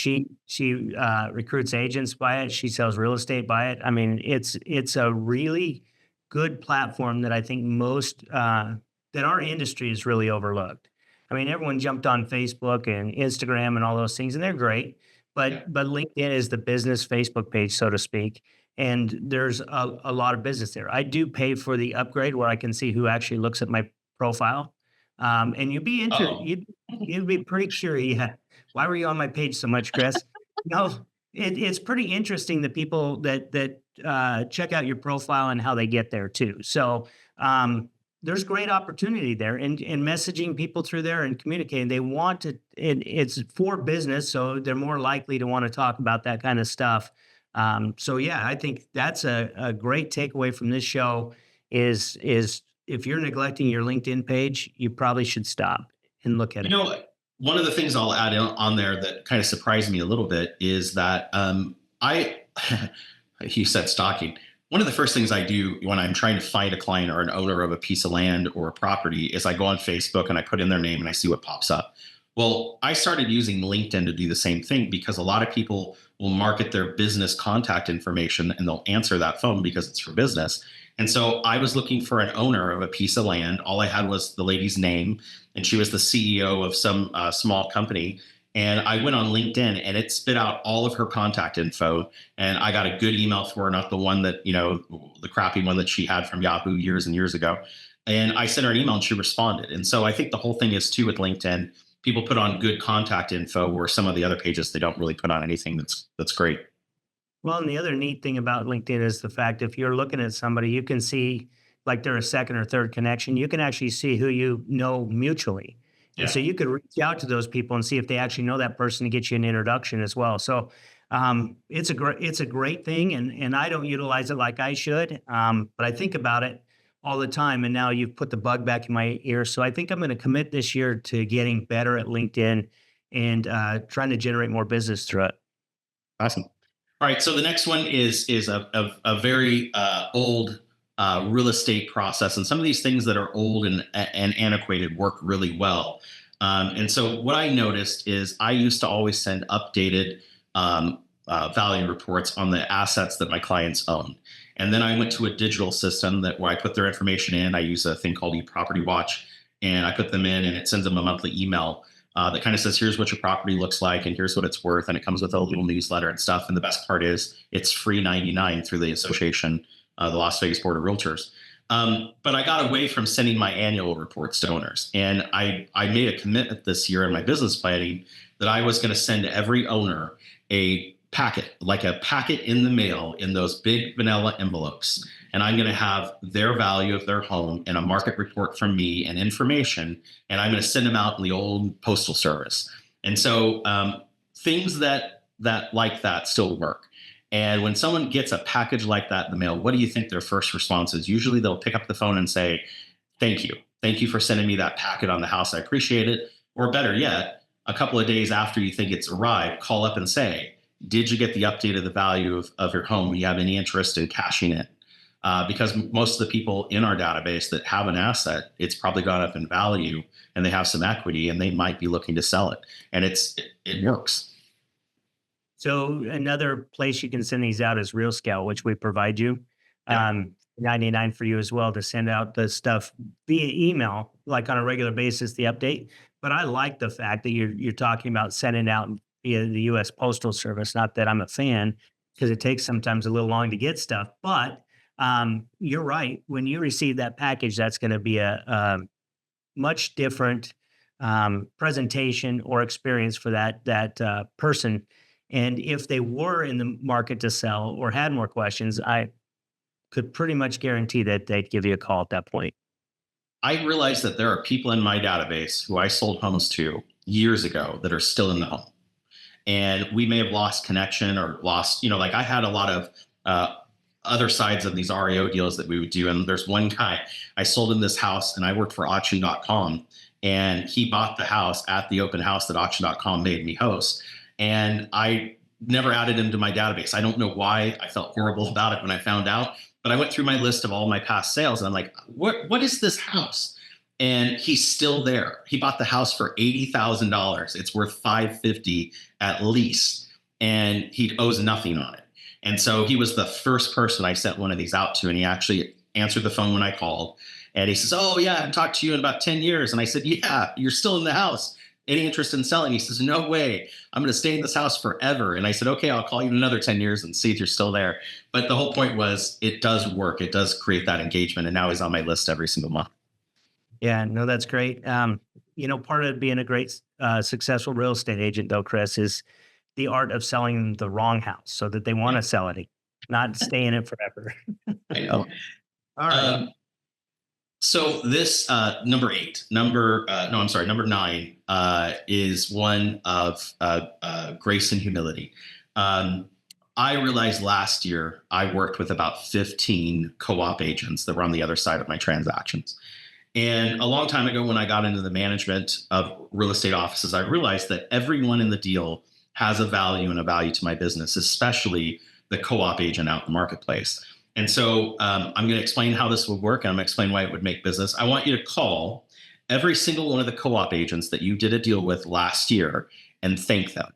she recruits agents by it. She sells real estate by it. I mean, it's a really good platform that I think most that our industry is really overlooked. I mean, everyone jumped on Facebook and Instagram and all those things, and they're great. Yeah. But LinkedIn is the business Facebook page, so to speak. And there's a lot of business there. I do pay for the upgrade where I can see who actually looks at my profile. And Oh, you'd be pretty curious. Yeah. Why were you on my page so much, Chris? No, it's pretty interesting the people that check out your profile and how they get there too. So there's great opportunity there in messaging people through there and communicating. They want to, it's for business, so they're more likely to want to talk about that kind of stuff. So yeah, I think that's a great takeaway from this show is if you're neglecting your LinkedIn page, you probably should stop and look at you it. know, one of the things I'll add on there that kind of surprised me a little bit is that I, you said stalking. One of the first things I do when I'm trying to find a client or an owner of a piece of land or a property is I go on Facebook and I put in their name and I see what pops up. Well, I started using LinkedIn to do the same thing because a lot of people will market their business contact information and they'll answer that phone because it's for business. And so I was looking for an owner of a piece of land. All I had was the lady's name, and she was the CEO of some small company. And I went on LinkedIn and it spit out all of her contact info. And I got a good email for her, not the one that, the crappy one that she had from Yahoo years and years ago. And I sent her an email and she responded. And so I think the whole thing is too with LinkedIn, people put on good contact info where some of the other pages they don't really put on anything that's great. Well, and the other neat thing about LinkedIn is the fact if you're looking at somebody, you can see like they're a second or third connection. You can actually see who you know mutually. And Yeah. so you could reach out to those people and see if they actually know that person to get you an introduction as well. So it's a great thing, and I don't utilize it like I should, but I think about it all the time. And now you've put the bug back in my ear, so I think I'm going to commit this year to getting better at LinkedIn and trying to generate more business through it. Awesome. All right. So the next one is a very old real estate process, and some of these things that are old and antiquated work really well. And so what I noticed is I used to always send updated value reports on the assets that my clients own. And then I went to a digital system that where I put their information in. I use a thing called eProperty Watch, and I put them in, and it sends them a monthly email that kind of says, here's what your property looks like and here's what it's worth. And it comes with a little newsletter and stuff. And the best part is it's free 99 through the association, the Las Vegas Board of Realtors. But I got away from sending my annual reports to owners. And I made a commitment this year in my business planning that I was going to send every owner a packet, like a packet in the mail in those big vanilla envelopes. And I'm going to have their value of their home and a market report from me and information. And I'm going to send them out in the old postal service. And so things that like that still work. And when someone gets a package like that in the mail, what do you think their first response is? Usually they'll pick up the phone and say, thank you. Thank you for sending me that packet on the house. I appreciate it. Or better yet, a couple of days after you think it's arrived, call up and say, did you get the update of the value of your home? Do you have any interest in cashing in? Because most of the people in our database that have an asset, it's probably gone up in value and they have some equity and they might be looking to sell it. And it works. So another place you can send these out is Real Scout, which we provide you. Yeah. 99 for you as well to send out the stuff via email, like on a regular basis, the update. But I like the fact that you're talking about sending out via the U.S. Postal Service. Not that I'm a fan, because it takes sometimes a little long to get stuff, but You're right. When you receive that package, that's going to be a much different presentation or experience for that person. And if they were in the market to sell or had more questions, I could pretty much guarantee that they'd give you a call at that point. I realize that there are people in my database who I sold homes to years ago that are still in the home. And we may have lost connection or lost, like I had a lot of uh, other sides of these REO deals that we would do. And there's one guy, I sold him this house and I worked for auction.com, and he bought the house at the open house that auction.com made me host. And I never added him to my database. I don't know why. I felt horrible about it when I found out, but I went through my list of all my past sales and I'm like, what is this house? And he's still there. He bought the house for $80,000. It's worth 550 at least, and he owes nothing on it. And so he was the first person I sent one of these out to, and he actually answered the phone when I called. And he says, "Oh yeah, I haven't talked to you in about 10 years." And I said, "Yeah, you're still in the house. Any interest in selling?" He says, "No way. I'm going to stay in this house forever." And I said, "Okay, I'll call you in another 10 years and see if you're still there." But the whole point was it does work. It does create that engagement. And now he's on my list every single month. Yeah, no, that's great. Part of being a great, successful real estate agent, though, Chris, is the art of selling the wrong house so that they want Yeah, to sell it, not stay in it forever. I know. All right. Um, So this number eight, no, I'm sorry, number nine is one of grace and humility. Um, I realized last year I worked with about 15 co-op agents that were on the other side of my transactions. And a long time ago, when I got into the management of real estate offices, I realized that everyone in the deal has a value and a value to my business, especially the co-op agent out in the marketplace. And so I'm going to explain how this would work, and I'm going to explain why it would make business. I want you to call every single one of the co-op agents that you did a deal with last year and thank them.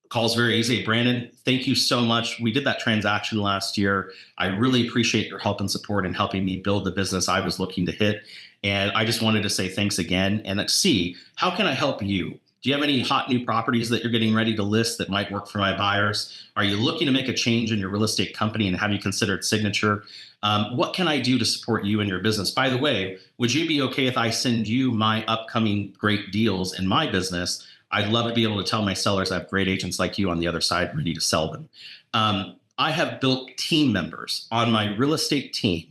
Call's very easy. "Brandon, thank you so much. We did that transaction last year. I really appreciate your help and support in helping me build the business I was looking to hit. And I just wanted to say thanks again. And let's see, how can I help you? Do you have any hot new properties that you're getting ready to list that might work for my buyers? Are you looking to make a change in your real estate company, and have you considered Signature? What can I do to support you and your business? By the way, would you be okay if I send you my upcoming great deals in my business? I'd love to be able to tell my sellers I have great agents like you on the other side ready to sell them." I have built team members on my real estate team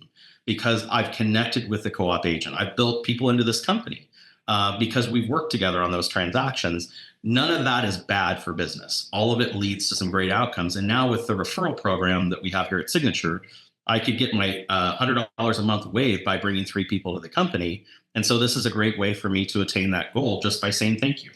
because I've connected with the co-op agent. I've built people into this company because we've worked together on those transactions. None of that is bad for business. All of it leads to some great outcomes. And now with the referral program that we have here at Signature, I could get my $100 a month waived by bringing 3 people to the company. And so this is a great way for me to attain that goal just by saying thank you.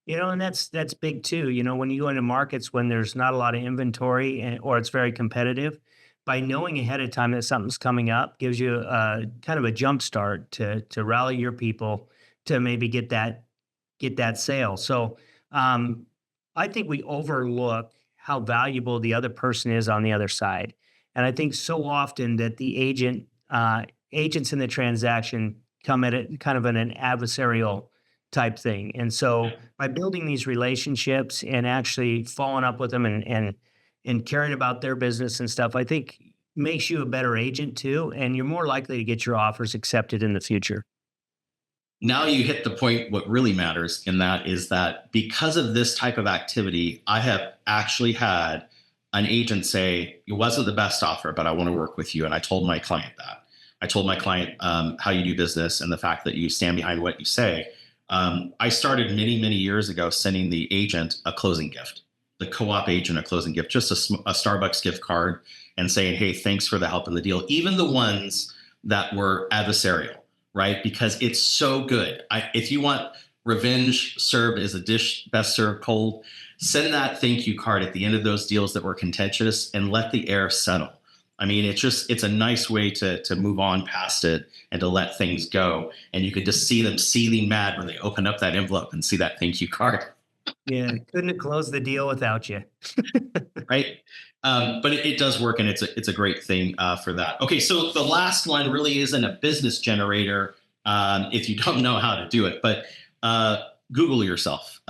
And that's big too. When you go into markets when there's not a lot of inventory or it's very competitive, by knowing ahead of time that something's coming up gives you a kind of a jump start to rally your people to maybe get that sale. So I think we overlook how valuable the other person is on the other side, and I think so often that the agents in the transaction come at it kind of in an adversarial type thing. And so by building these relationships and actually following up with them and caring about their business and stuff, I think makes you a better agent too. And you're more likely to get your offers accepted in the future. Now you hit the point. What really matters in that is that because of this type of activity, I have actually had an agent say, "It wasn't the best offer, but I want to work with you." And I told my client that. I told my client how you do business and the fact that you stand behind what you say. I started many, many years ago sending the agent a closing gift, the co-op agent a closing gift, just a Starbucks gift card, and saying, "Hey, thanks for the help in the deal." Even the ones that were adversarial, right? Because it's so good. If you want revenge served as a dish best served cold, send that thank you card at the end of those deals that were contentious and let the air settle. I mean, it's a nice way to move on past it and to let things go. And you could just see them seething mad when they open up that envelope and see that thank you card, Yeah, couldn't have closed the deal without you. right? But it does work, and it's a great thing for that. Okay, so the last one really isn't a business generator if you don't know how to do it, but Google yourself.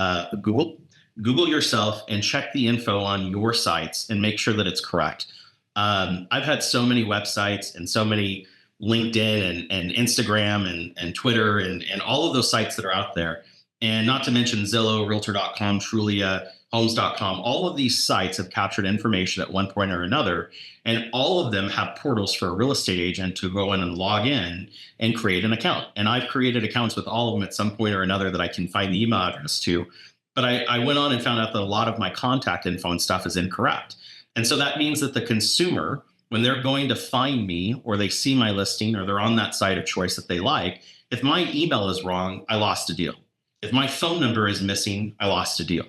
Google yourself and check the info on your sites and make sure that it's correct. I've had so many websites and so many LinkedIn and Instagram and Twitter and all of those sites that are out there. And not to mention Zillow, Realtor.com, Trulia, Homes.com. All of these sites have captured information at one point or another. And all of them have portals for a real estate agent to go in and log in and create an account. And I've created accounts with all of them at some point or another that I can find the email address to. But I went on and found out that a lot of my contact info and stuff is incorrect. And so that means that the consumer, when they're going to find me or they see my listing or they're on that site of choice that they like, if my email is wrong, I lost a deal. If my phone number is missing, I lost a deal.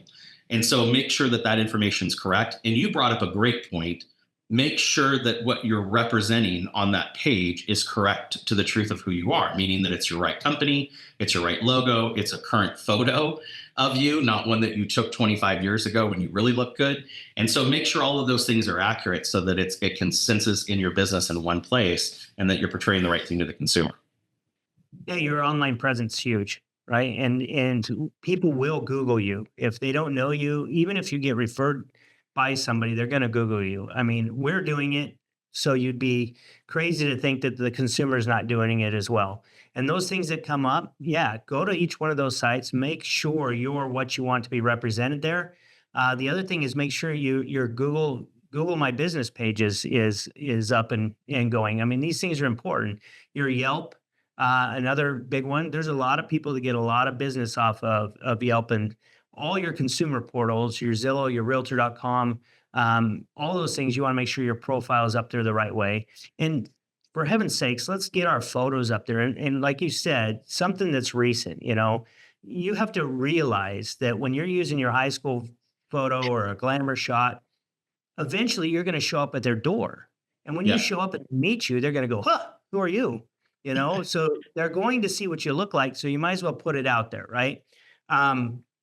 And so make sure that that information is correct. And you brought up a great point. Make sure that what you're representing on that page is correct to the truth of who you are, meaning that it's your right company, it's your right logo, it's a current photo of you, not one that you took 25 years ago when you really look good. And so make sure all of those things are accurate so that it consensus in your business in one place and that you're portraying the right thing to the consumer. Yeah, your online presence is huge, right? And people will Google you if they don't know you. Even if you get referred by somebody, they're going to Google you. I mean, we're doing it, so you'd be crazy to think that the consumer is not doing it as well. And those things that come up, yeah, go to each one of those sites. Make sure you're what you want to be represented there. The other thing is make sure your Google My Business page is up and going. I mean, these things are important. Your Yelp, another big one. There's a lot of people that get a lot of business off of Yelp, and all your consumer portals, your Zillow, your Realtor.com, all those things. You want to make sure your profile is up there the right way. And for heaven's sakes, let's get our photos up there. And like you said, something that's recent. You have to realize that when you're using your high school photo or a glamour shot, eventually you're going to show up at their door. And when you Yeah. show up and meet you, they're going to go, huh, who are you? So they're going to see what you look like. So you might as well put it out there, right?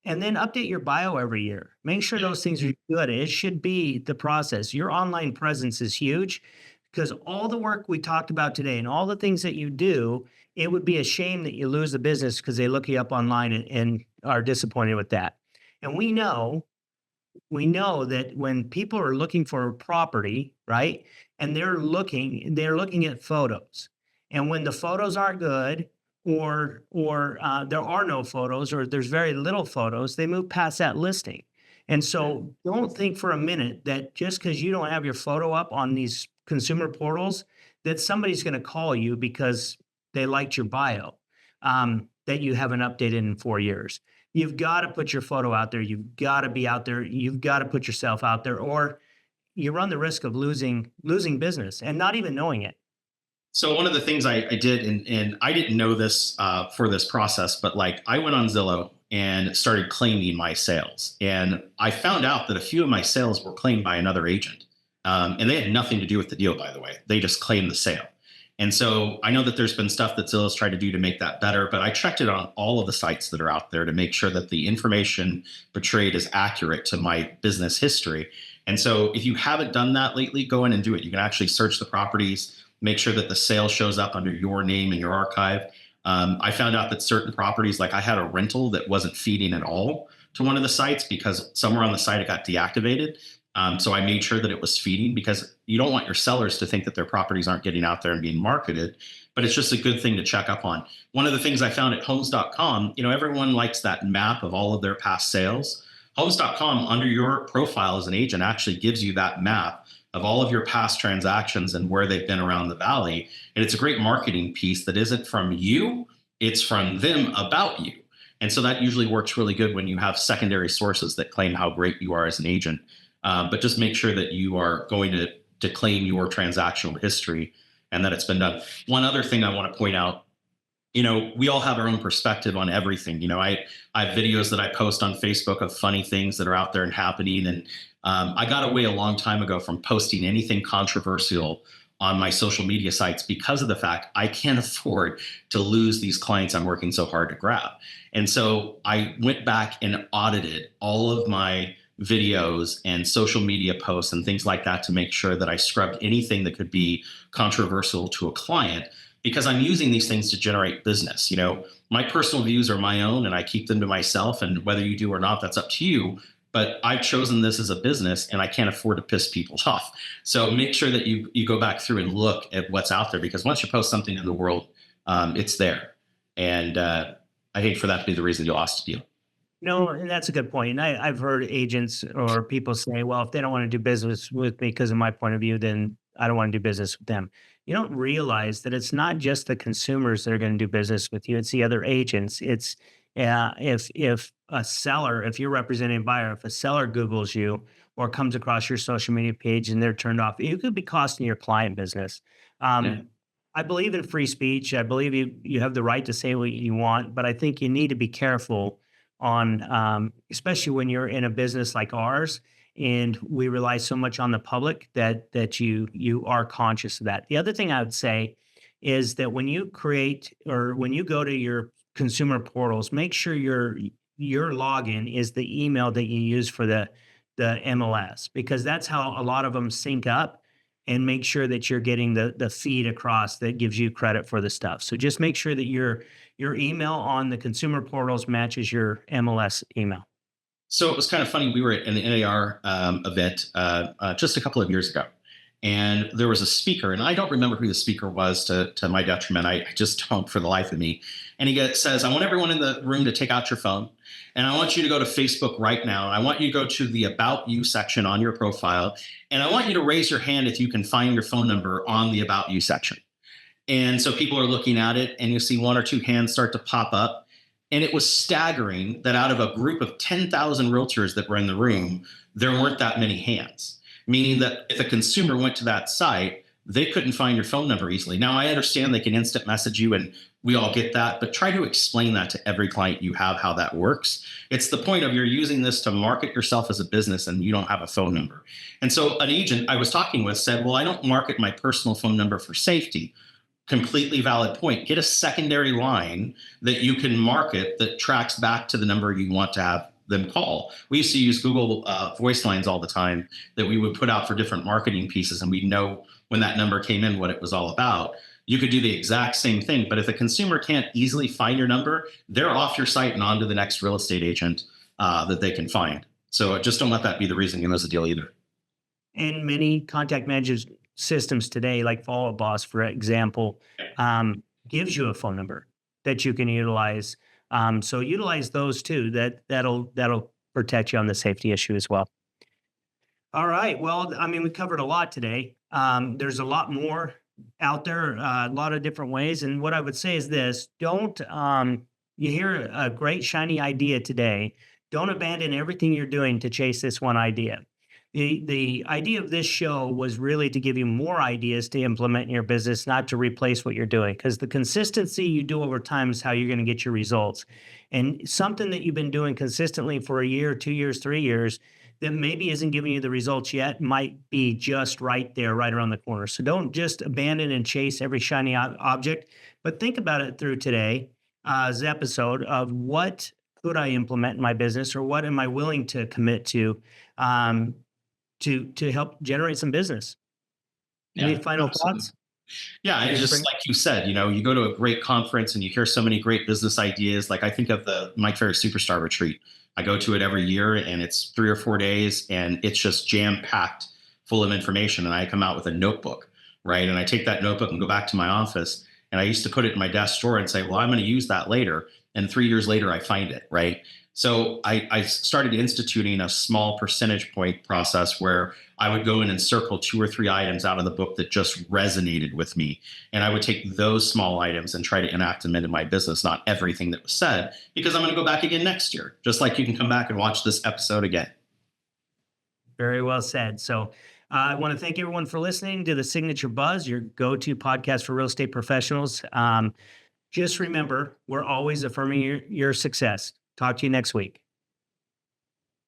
And then update your bio every year. Make sure those things are good. It should be the process. Your online presence is huge because all the work we talked about today and all the things that you do, it would be a shame that you lose the business because they look you up online and are disappointed with that. And we know that when people are looking for a property, right? And they're looking at photos. And when the photos aren't good, or there are no photos, or there's very little photos, they move past that listing. And so don't think for a minute that just because you don't have your photo up on these consumer portals, that somebody's going to call you because they liked your bio, that you haven't updated in 4 years. You've got to put your photo out there. You've got to be out there. You've got to put yourself out there, or you run the risk of losing business and not even knowing it. So one of the things I did, and I didn't know this for this process, but like I went on Zillow and started claiming my sales, and I found out that a few of my sales were claimed by another agent, and they had nothing to do with the deal, by the way. They just claimed the sale. And so I know that there's been stuff that Zillow's tried to do to make that better, but I checked it on all of the sites that are out there to make sure that the information portrayed is accurate to my business history. And so if you haven't done that lately, go in and do it. You can actually search the properties, make sure that the sale shows up under your name in your archive. I found out that certain properties, like I had a rental that wasn't feeding at all to one of the sites because somewhere on the site it got deactivated. So I made sure that it was feeding because you don't want your sellers to think that their properties aren't getting out there and being marketed, but it's just a good thing to check up on. One of the things I found at homes.com, everyone likes that map of all of their past sales. Homes.com under your profile as an agent actually gives you that map of all of your past transactions and where they've been around the valley. And it's a great marketing piece that isn't from you, it's from them about you. And so that usually works really good when you have secondary sources that claim how great you are as an agent. But just make sure that you are going to claim your transactional history and that it's been done. One other thing I want to point out, we all have our own perspective on everything. I have videos that I post on Facebook of funny things that are out there and happening. And I got away a long time ago from posting anything controversial on my social media sites because of the fact I can't afford to lose these clients I'm working so hard to grab. And so I went back and audited all of my videos and social media posts and things like that to make sure that I scrubbed anything that could be controversial to a client, because I'm using these things to generate business. My personal views are my own and I keep them to myself. And whether you do or not, that's up to you. but I've chosen this as a business and I can't afford to piss people off. So make sure that you go back through and look at what's out there, because once you post something in the world, it's there. And I hate for that to be the reason you lost a deal. No, and that's a good point. And I've heard agents or people say, well, if they don't want to do business with me because of my point of view, then I don't want to do business with them. You don't realize that it's not just the consumers that are going to do business with you, it's the other agents. It's if a seller, if you're representing a buyer, if a seller Googles you or comes across your social media page and they're turned off, you could be costing your client business. Yeah. Um, I believe in free speech. I believe you have the right to say what you want, but I think you need to be careful on, especially when you're in a business like ours, and we rely so much on the public that you are conscious of that. The other thing I would say is that when you create or when you go to your consumer portals, make sure your login is the email that you use for the MLS, because that's how a lot of them sync up, and make sure that you're getting the feed across that gives you credit for the stuff. So just make sure that your email on the consumer portals matches your MLS email. So it was kind of funny. We were at an NAR event just a couple of years ago, and there was a speaker, and I don't remember who the speaker was, to my detriment. I just don't for the life of me. And says, "I want everyone in the room to take out your phone, and I want you to go to Facebook right now. And I want you to go to the About You section on your profile, and I want you to raise your hand if you can find your phone number on the About You section." And so people are looking at it, and you see one or two hands start to pop up. And it was staggering that out of a group of 10,000 realtors that were in the room, there weren't that many hands. Meaning that if a consumer went to that site, they couldn't find your phone number easily. Now, I understand they can instant message you, and we all get that, but try to explain that to every client you have, how that works. It's the point of, you're using this to market yourself as a business and you don't have a phone number. And so an agent I was talking with said, "Well, I don't market my personal phone number for safety." Completely valid point. Get a secondary line that you can market that tracks back to the number you want to have them call. We used to use Google voice lines all the time that we would put out for different marketing pieces, and we'd know when that number came in what it was all about. You could do the exact same thing, but if a consumer can't easily find your number, they're off your site and on to the next real estate agent that they can find. So just don't let that be the reason you lose a deal either. And many contact managers systems today, like Follow Up Boss, for example, gives you a phone number that you can utilize. So utilize those too. That'll protect you on the safety issue as well. All right. Well, I mean, we covered a lot today. There's a lot more out there, a lot of different ways. And what I would say is this: don't you hear a great shiny idea today? Don't abandon everything you're doing to chase this one idea. The idea of this show was really to give you more ideas to implement in your business, not to replace what you're doing. Because the consistency you do over time is how you're going to get your results. And something that you've been doing consistently for a year, 2 years, 3 years, that maybe isn't giving you the results yet, might be just right there, right around the corner. So don't just abandon and chase every shiny object, but think about it through today's episode of what could I implement in my business, or what am I willing to commit um, to help generate some business. Any Yeah, final absolutely. thoughts? Yeah, I just like you said, you go to a great conference and you hear so many great business ideas. Like, I think of the Mike Ferris Superstar Retreat. I go to it every year, and it's 3 or 4 days, and it's just jam packed full of information. And I come out with a notebook, right? And I take that notebook and go back to my office, and I used to put it in my desk drawer and say, "Well, I'm going to use that later." And 3 years later, I find it, right? So I started instituting a small percentage point process where I would go in and circle 2 or 3 items out of the book that just resonated with me. And I would take those small items and try to enact them into my business, not everything that was said, because I'm going to go back again next year, just like you can come back and watch this episode again. Very well said. So I want to thank everyone for listening to the Signature Buzz, your go-to podcast for real estate professionals. Just remember, we're always affirming your success. Talk to you next week.